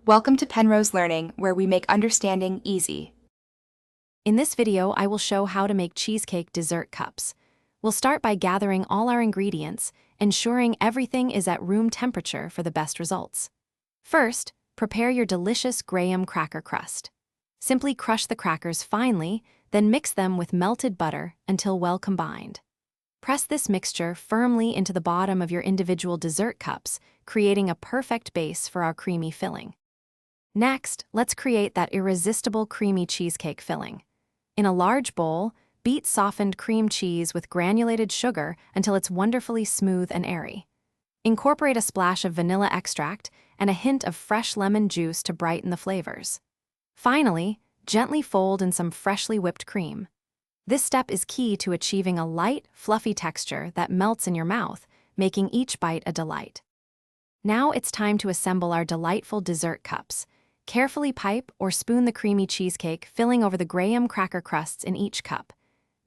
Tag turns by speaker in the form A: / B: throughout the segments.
A: Welcome to Penrose Learning, where we make understanding easy.
B: In this video, I will show how to make cheesecake dessert cups. We'll start by gathering all our ingredients, ensuring everything is at room temperature for the best results. First, prepare your delicious graham cracker crust. Simply crush the crackers finely, then mix them with melted butter until well combined. Press this mixture firmly into the bottom of your individual dessert cups, creating a perfect base for our creamy filling. Next, let's create that irresistible creamy cheesecake filling. In a large bowl, beat softened cream cheese with granulated sugar until it's wonderfully smooth and airy. Incorporate a splash of vanilla extract and a hint of fresh lemon juice to brighten the flavors. Finally, gently fold in some freshly whipped cream. This step is key to achieving a light, fluffy texture that melts in your mouth, making each bite a delight. Now it's time to assemble our delightful dessert cups. Carefully pipe or spoon the creamy cheesecake filling over the graham cracker crusts in each cup.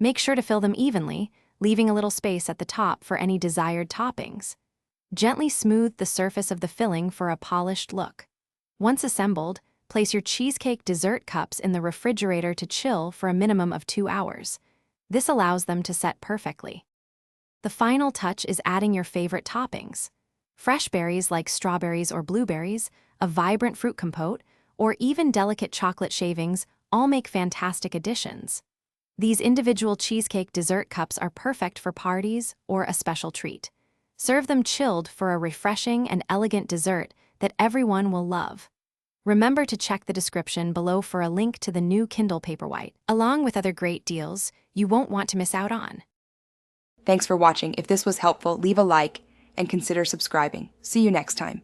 B: Make sure to fill them evenly, leaving a little space at the top for any desired toppings. Gently smooth the surface of the filling for a polished look. Once assembled, place your cheesecake dessert cups in the refrigerator to chill for a minimum of 2 hours. This allows them to set perfectly. The final touch is adding your favorite toppings. Fresh berries like strawberries or blueberries, a vibrant fruit compote, or even delicate chocolate shavings all make fantastic additions. These individual cheesecake dessert cups are perfect for parties or a special treat. Serve them chilled for a refreshing and elegant dessert that everyone will love. Remember to check the description below for a link to the new Kindle Paperwhite, along with other great deals you won't want to miss out on.
A: Thanks for watching. If this was helpful, leave a like and consider subscribing. See you next time.